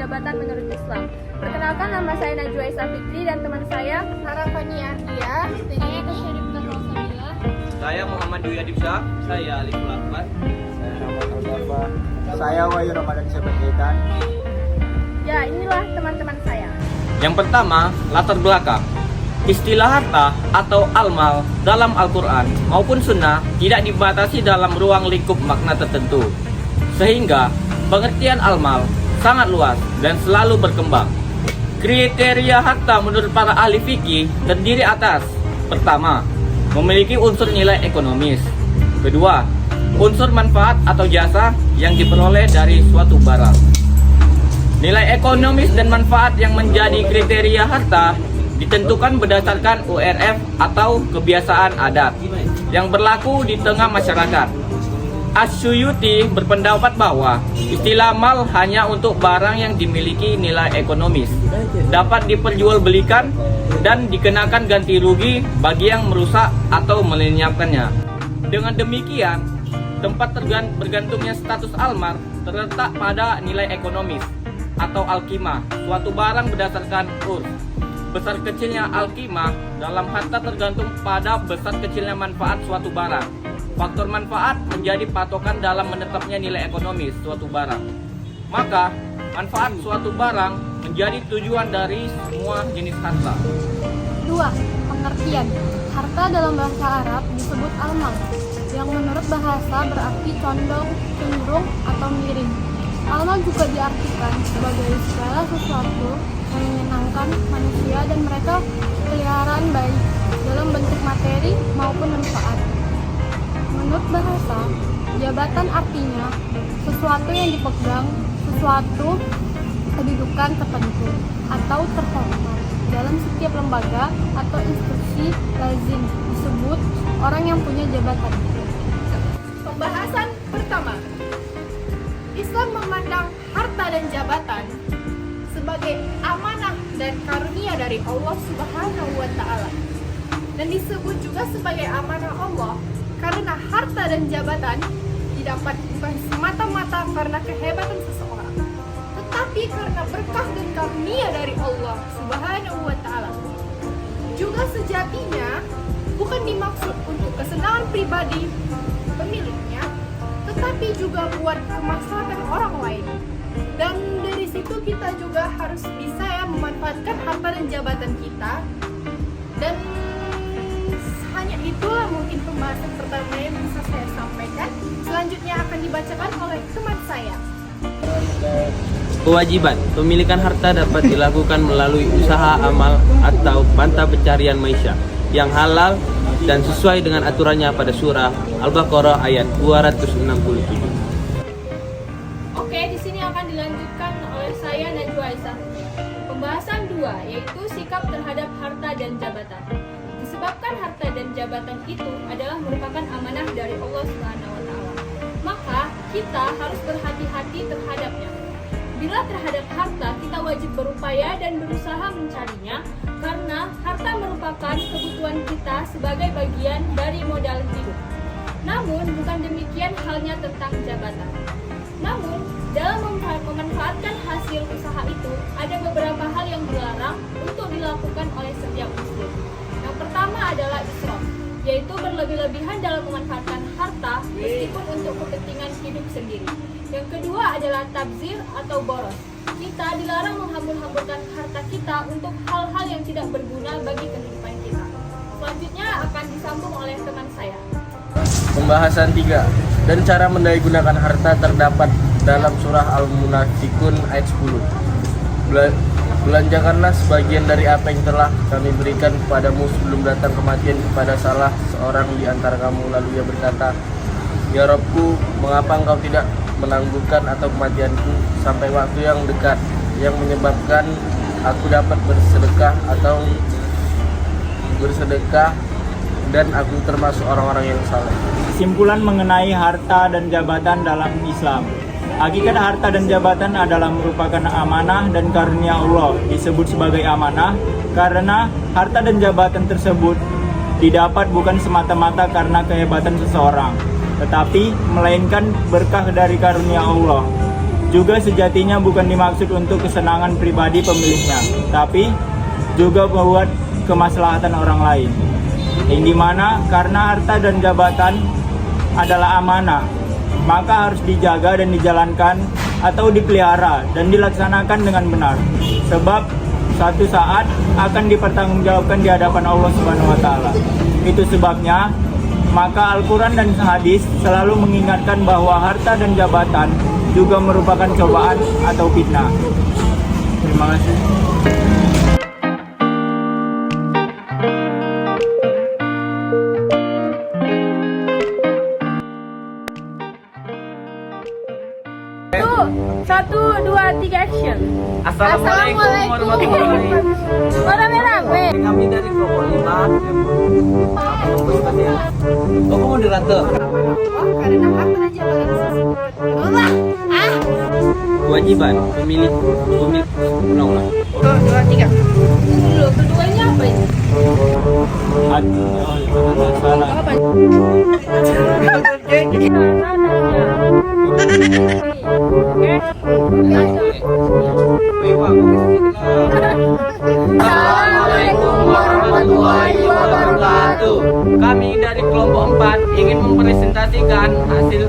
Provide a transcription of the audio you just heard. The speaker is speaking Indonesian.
jabatan menurut Islam. Perkenalkan, nama saya Najwa Isa Fikri dan teman saya Harafani Ardia, saya Kesyarifkan Rosamila. Saya Muhammad Dwi Adibsyah. Saya Aliful Akbar. Saya Rahmat Al-Ghafa. Saya Wahyu Ramadan Sebagaitan. Ya, inilah teman-teman saya. Yang pertama, latar belakang. Istilah harta atau almal dalam Al-Quran maupun Sunnah tidak dibatasi dalam ruang lingkup makna tertentu, sehingga pengertian almal sangat luas dan selalu berkembang. Kriteria harta menurut para ahli fikih terdiri atas: pertama, memiliki unsur nilai ekonomis; kedua, unsur manfaat atau jasa yang diperoleh dari suatu barang. Nilai ekonomis dan manfaat yang menjadi kriteria harta ditentukan berdasarkan URF atau kebiasaan adat yang berlaku di tengah masyarakat. Asyuyuti berpendapat bahwa istilah mal hanya untuk barang yang dimiliki nilai ekonomis, dapat diperjualbelikan dan dikenakan ganti rugi bagi yang merusak atau melenyapkannya. Dengan demikian, tempat bergantungnya status almar terletak pada nilai ekonomis atau alkimah suatu barang berdasarkan urs. Besar kecilnya alkimah dalam harta tergantung pada besar kecilnya manfaat suatu barang. Faktor manfaat menjadi patokan dalam menetapnya nilai ekonomis suatu barang. Maka, manfaat suatu barang menjadi tujuan dari semua jenis harta. 2. Pengertian. Harta dalam bahasa Arab disebut almal, yang menurut bahasa berarti condong, cenderung, atau miring. Almal juga diartikan sebagai segala sesuatu yang menyenangkan manusia dan mereka peliharaan baik dalam bentuk materi maupun manfaat. Menurut bahasa, jabatan artinya sesuatu yang dipegang, sesuatu kedudukan tertentu atau terhormat dalam setiap lembaga atau institusi lazim disebut orang yang punya jabatan. Pembahasan pertama. Islam memandang harta dan jabatan sebagai amanah dan karunia dari Allah Subhanahu wa Ta'ala, dan disebut juga sebagai amanah Allah karena harta dan jabatan didapat bukan semata-mata karena kehebatan seseorang, tetapi karena berkah dan karunia dari Allah Subhanahu wa Ta'ala. Juga sejatinya bukan dimaksud untuk kesenangan pribadi pemiliknya, tetapi juga buat kemaslahatan orang lain. Dan dari situ kita juga harus bisa memanfaatkan harta dan jabatan kita. Dan hanya itulah mungkin pembahasan pertama yang bisa saya sampaikan. Selanjutnya akan dibacakan oleh teman saya. Kewajiban pemilikan harta dapat dilakukan melalui usaha amal atau mata pencarian maisha yang halal dan sesuai dengan aturannya pada surah Al-Baqarah ayat 267. Oke, di sini akan dilanjutkan oleh saya Najwa Isa. Pembahasan 2 yaitu sikap terhadap harta dan jabatan. Disebabkan harta dan jabatan itu adalah merupakan amanah dari Allah Subhanahu wa Ta'ala, maka kita harus berhati-hati terhadapnya. Bila terhadap harta, kita wajib berupaya dan berusaha mencarinya, karena harta merupakan kebutuhan kita sebagai bagian dari modal hidup. Namun, bukan demikian halnya tentang jabatan. Namun, dalam memanfaatkan hasil usaha itu, ada beberapa hal yang dilarang untuk dilakukan oleh setiap muslim. Yang pertama adalah israf, yaitu berlebih-lebihan dalam memanfaatkan harta meskipun untuk kepentingan hidup sendiri. Yang kedua adalah tabzir atau boros. Kita dilarang menghambur-hamburkan harta kita untuk hal-hal yang tidak berguna bagi kehidupan kita. Selanjutnya akan disambung oleh teman saya. Pembahasan 3 dan cara mendaya gunakan harta terdapat dalam surah Al-Munafikun ayat 10. Belanjakanlah sebagian dari apa yang telah kami berikan kepadamu sebelum datang kematian kepada salah seorang di antara kamu. Lalu ia berkata, Ya Rabbku, mengapa engkau tidak menangguhkan atau kematianku sampai waktu yang dekat yang menyebabkan aku dapat bersedekah dan aku termasuk orang-orang yang saleh. Kesimpulan mengenai harta dan jabatan dalam Islam. Hakikat harta dan jabatan adalah merupakan amanah dan karunia Allah. Disebut sebagai amanah karena harta dan jabatan tersebut didapat bukan semata-mata karena kehebatan seseorang, tetapi melainkan berkah dari karunia Allah. juga sejatinya bukan dimaksud untuk kesenangan pribadi pemiliknya, tapi juga membuat kemaslahatan orang lain. Yang dimana karena harta dan jabatan adalah amanah, maka harus dijaga dan dijalankan atau dipelihara dan dilaksanakan dengan benar. Sebab suatu saat akan dipertanggungjawabkan di hadapan Allah Subhanahu wa taala. Itu sebabnya maka Al-Quran dan hadis selalu mengingatkan bahwa harta dan jabatan juga merupakan cobaan atau fitnah. Terima kasih. Satu, dua, tiga, action. Assalamualaikum warahmatullahi wabarakatuh. Rame-rame. Kami dari kelompok 5. Oh, kamu moderator. Karena harta dan jabatan Kewajiban pemilik ulang-ulang. Satu, dua, tiga. Dulu, keduanya apa ini? Salah. Apa? Assalamualaikum warahmatullahi wabarakatuh. Kami dari kelompok 4 ingin mempresentasikan hasil